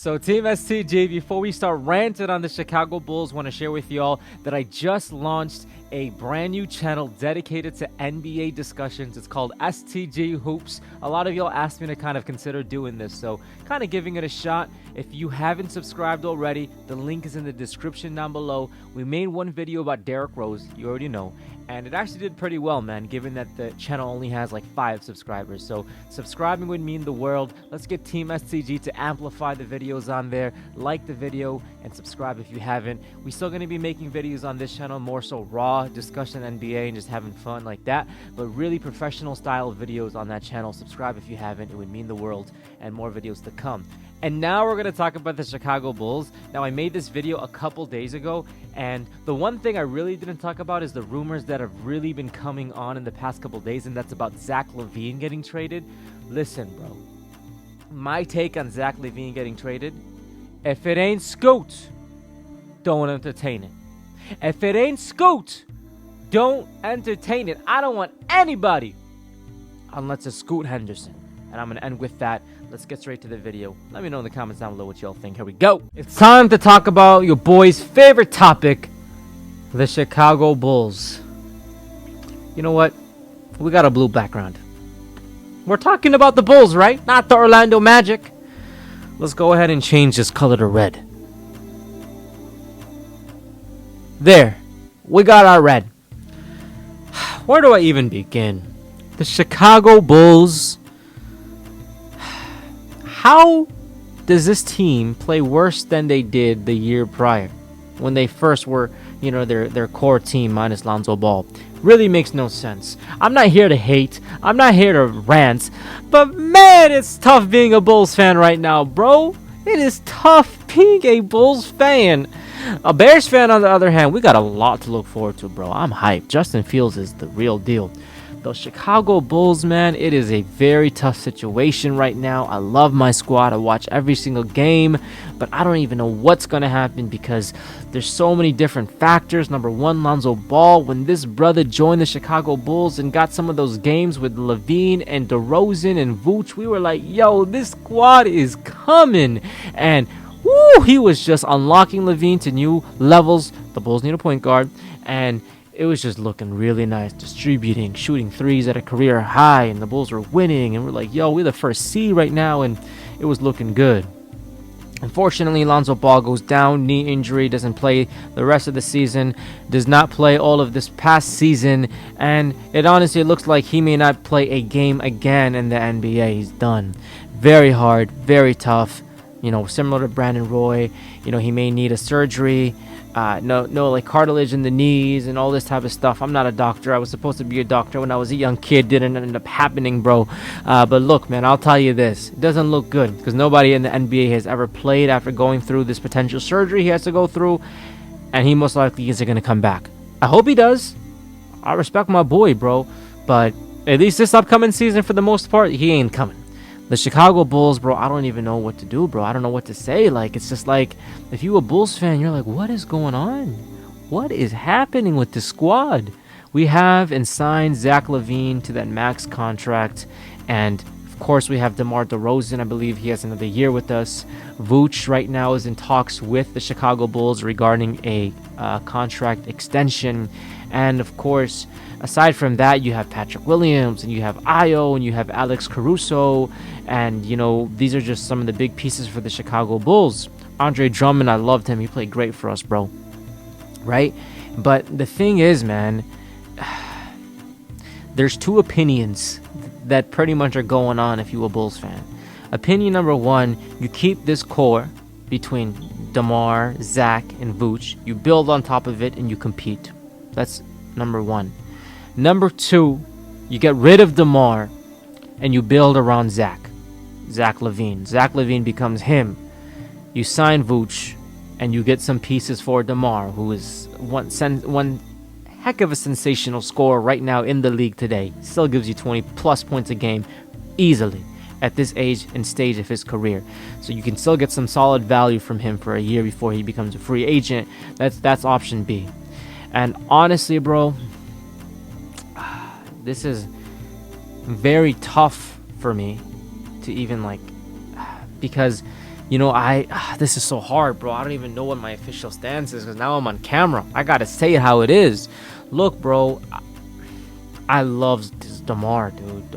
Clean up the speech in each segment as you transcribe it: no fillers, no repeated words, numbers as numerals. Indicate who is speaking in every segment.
Speaker 1: So Team STG, before we start ranting on the Chicago Bulls, want to share with y'all that I just launched a brand new channel dedicated to NBA discussions. It's called STG Hoops. A lot of y'all asked me to kind of consider doing this, so kind of giving it a shot. If you haven't subscribed already, the link is in the description down below. We made one video about Derrick Rose, you already know, and it actually did pretty well, man, given that the channel only has like 5 subscribers. So subscribing would mean the world. Let's get Team STG to amplify the videos on there. Like the video and subscribe if you haven't. We're still going to be making videos on this channel, more so raw discussion NBA and just having fun like that, but really professional style videos on that channel. Subscribe if you haven't. It would mean the world, and more videos to come. And now we're going to talk about the Chicago Bulls. Now, I made this video a couple days ago, and the one thing I really didn't talk about is the rumors that have really been coming on in the past couple days, and that's about Zach LaVine getting traded. Listen, bro. My take on Zach LaVine getting traded: if it ain't Scoot, don't entertain it. If it ain't Scoot, don't entertain it. I don't want anybody unless it's Scoot Henderson. And I'm going to end with that. Let's get straight to the video. Let me know in the comments down below what y'all think. Here we go. It's time to talk about your boy's favorite topic, the Chicago Bulls. You know what? We got a blue background. We're talking about the Bulls, right? Not the Orlando Magic. Let's go ahead and change this color to red. There. We got our red. Where do I even begin? The Chicago Bulls. How does this team play worse than they did the year prior, when they first were, you know, their core team minus Lonzo Ball? Really makes no sense. I'm not here to hate. I'm not here to rant. But man, it's tough being a Bulls fan right now, bro. It is tough being a Bulls fan. A Bears fan, on the other hand, we got a lot to look forward to, bro. I'm hyped. Justin Fields is the real deal. Those Chicago Bulls, man, it is a very tough situation right now. I love my squad. I watch every single game, but I don't even know what's going to happen because there's so many different factors. Number one, Lonzo Ball. When this brother joined the Chicago Bulls and got some of those games with LaVine and DeRozan and Vooch, we were like, yo, this squad is coming. And woo, he was just unlocking LaVine to new levels. The Bulls need a point guard, and it was just looking really nice, distributing, shooting threes at a career high, and the Bulls were winning, and we're like, yo, we're the first seed right now, and it was looking good. Unfortunately, Lonzo Ball goes down, knee injury, doesn't play the rest of the season, does not play all of this past season, and it honestly looks like he may not play a game again in the NBA. He's done. Very hard, very tough, you know, similar to Brandon Roy. You know, he may need a surgery. No, like cartilage in the knees and all this type of stuff. I'm not a doctor. I was supposed to be a doctor when I was a young kid. Didn't end up happening, bro. But look, man, I'll tell you this. It doesn't look good because nobody in the NBA has ever played after going through this potential surgery he has to go through. And he most likely isn't going to come back. I hope he does. I respect my boy, bro. But at least this upcoming season, for the most part, he ain't coming. The Chicago Bulls, bro, I don't even know what to do, bro. I don't know what to say. Like, it's just like, if you're a Bulls fan, you're like, what is going on? What is happening with the squad? We have and signed Zach LaVine to that max contract. And, of course, we have DeMar DeRozan. I believe he has another year with us. Vooch right now is in talks with the Chicago Bulls regarding a contract extension. And, of course, aside from that, you have Patrick Williams, and you have Ayo, and you have Alex Caruso, and, you know, these are just some of the big pieces for the Chicago Bulls. Andre Drummond, I loved him. He played great for us, bro. Right? But the thing is, man, there's two opinions that pretty much are going on if you're a Bulls fan. Opinion number one, you keep this core between DeMar, Zach, and Vooch. You build on top of it, and you compete. That's number one. Number two, you get rid of DeMar and you build around Zach LaVine. Zach LaVine becomes him. You sign Vooch and you get some pieces for DeMar, who is one heck of a sensational scorer right now in the league today. Still gives you 20 plus points a game easily at this age and stage of his career. So you can still get some solid value from him for a year before he becomes a free agent. That's option B. And honestly, bro, this is very tough for me to even, like, because this is so hard, bro. I don't even know what my official stance is because now I'm on camera. I gotta say it how it is. Look, bro, I love this DeMar, dude.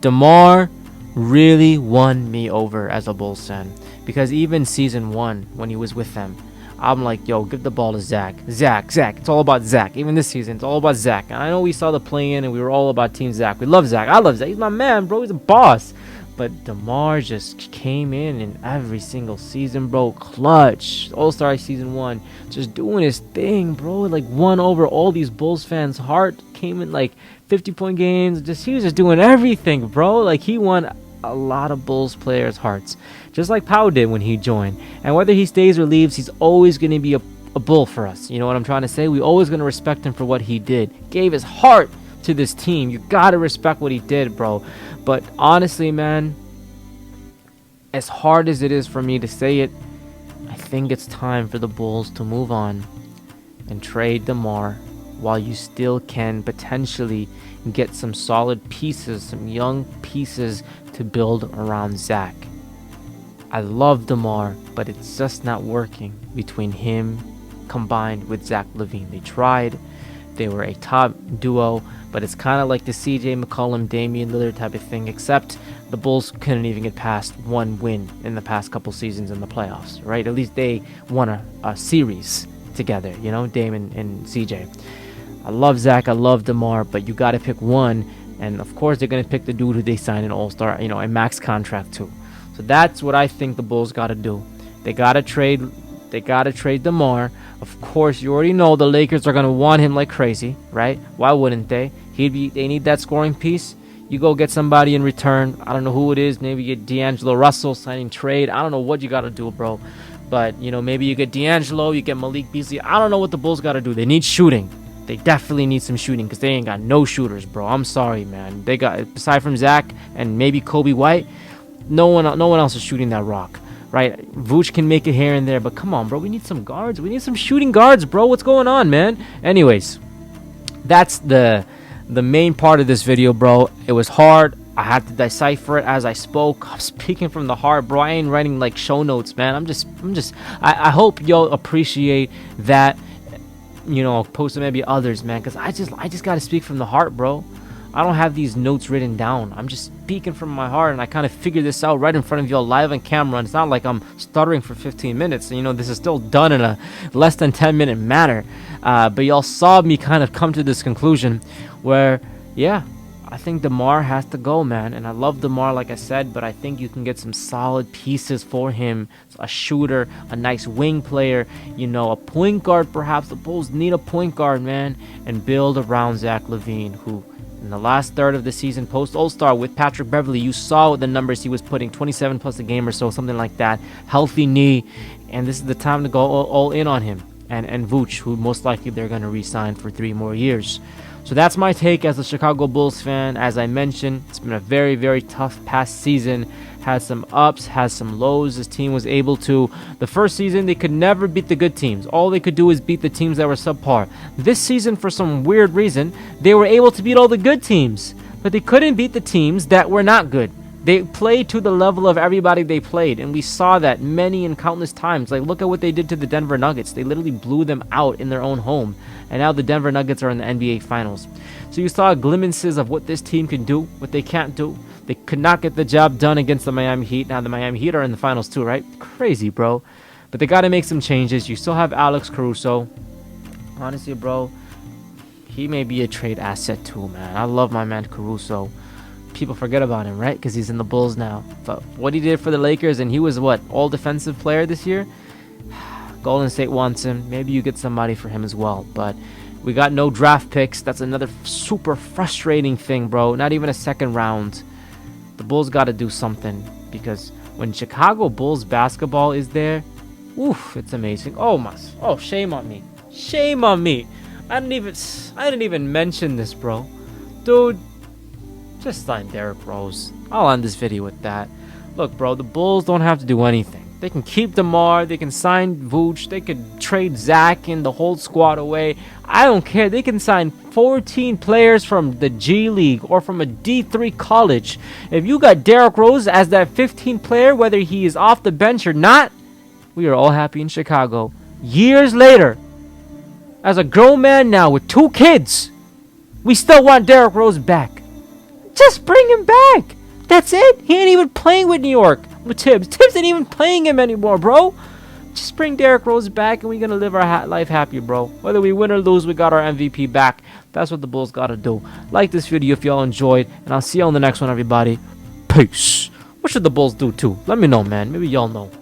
Speaker 1: DeMar really won me over as a Bulls fan, because even season 1 when he was with them, I'm like, yo, give the ball to Zach. Zach. It's all about Zach. Even this season, it's all about Zach. And I know we saw the play-in and we were all about Team Zach. We love Zach. I love Zach. He's my man, bro. He's a boss. But DeMar just came in every single season, bro. Clutch. All-Star season 1. Just doing his thing, bro. Like, won over all these Bulls fans' heart. Came in, like, 50-point games. He was just doing everything, bro. Like, he won a lot of Bulls players' hearts, just like Pau did when he joined. And whether he stays or leaves, he's always going to be a Bull for us. You know what I'm trying to say? We're always going to respect him for what he did. Gave his heart to this team. You got to respect what he did, bro. But honestly, man, as hard as it is for me to say it, I think it's time for the Bulls to move on and trade DeMar while you still can potentially get some solid pieces, some young pieces to build around Zach. I love DeMar, but it's just not working between him combined with Zach LaVine. They tried. They were a top duo, but it's kind of like the CJ McCollum, Damian Lillard type of thing, except the Bulls couldn't even get past one win in the past couple seasons in the playoffs, right? At least they won a series together, Dame and CJ. I love Zach, I love DeMar, but you got to pick one. And of course, they're going to pick the dude who they signed an all-star, a max contract to. So that's what I think the Bulls got to do. They got to trade DeMar. Of course, you already know the Lakers are going to want him like crazy, right? Why wouldn't they? They need that scoring piece. You go get somebody in return. I don't know who it is. Maybe you get D'Angelo Russell signing trade. I don't know what you got to do, bro. But, maybe you get D'Angelo, you get Malik Beasley. I don't know what the Bulls got to do. They need shooting. They definitely need some shooting because they ain't got no shooters, bro. I'm sorry, man. They got, aside from Zach and maybe Kobe White, no one else is shooting that rock, right? Vooch can make it here and there, but come on, bro. We need some guards. We need some shooting guards, bro. What's going on, man? Anyways, that's the main part of this video, bro. It was hard. I had to decipher it as I spoke. I'm speaking from the heart, bro. I ain't writing like show notes, man. I hope y'all appreciate that. Opposed to maybe others, man, because I just gotta speak from the heart, bro. I don't have these notes written down. I'm just speaking from my heart, and I kind of figured this out right in front of y'all live on camera. And it's not like I'm stuttering for 15 minutes. This is still done in a less than 10-minute manner. But y'all saw me kind of come to this conclusion where, yeah, I think DeMar has to go, man. And I love DeMar, like I said, but I think you can get some solid pieces for him. A shooter, a nice wing player, a point guard perhaps. The Bulls need a point guard, man. And build around Zach LaVine, who in the last third of the season post All-Star with Patrick Beverley, you saw the numbers he was putting, 27 plus a game or so, something like that. Healthy knee. And this is the time to go all in on him. And Vooch, who most likely they're going to re-sign for 3 more years. So that's my take as a Chicago Bulls fan. As I mentioned, it's been a very, very tough past season. Has some ups, has some lows. This team was able to. The first season, they could never beat the good teams. All they could do is beat the teams that were subpar. This season, for some weird reason, they were able to beat all the good teams. But they couldn't beat the teams that were not good. They played to the level of everybody they played, and we saw that many and countless times. Like, look at what they did to the Denver Nuggets. They literally blew them out in their own home, and now the Denver Nuggets are in the NBA Finals. So you saw glimpses of what this team can do, what they can't do. They could not get the job done against the Miami Heat. Now the Miami Heat are in the finals too, right? Crazy, bro. But they got to make some changes. You still have Alex Caruso. Honestly, bro, he may be a trade asset too, man. I love my man Caruso. People forget about him, right? Because he's in the Bulls now. But what he did for the Lakers, and he was what, all defensive player this year? Golden State wants him. Maybe you get somebody for him as well. But we got no draft picks. That's another super frustrating thing, bro. Not even a second round. The Bulls got to do something, because when Chicago Bulls basketball is there, oof, it's amazing. Oh, shame on me. Shame on me. I didn't even mention this, bro. Dude, just sign Derrick Rose. I'll end this video with that. Look, bro, the Bulls don't have to do anything. They can keep DeMar. They can sign Vooch. They could trade Zach and the whole squad away. I don't care. They can sign 14 players from the G League or from a D3 college. If you got Derrick Rose as that 15th player, whether he is off the bench or not, we are all happy in Chicago. Years later, as a grown man now with 2 kids, we still want Derrick Rose back. Just bring him back. That's it. He ain't even playing with New York. With Tibbs. Tibbs ain't even playing him anymore, bro. Just bring Derrick Rose back and we're going to live our life happy, bro. Whether we win or lose, we got our MVP back. That's what the Bulls got to do. Like this video if y'all enjoyed. And I'll see you on the next one, everybody. Peace. What should the Bulls do, too? Let me know, man. Maybe y'all know.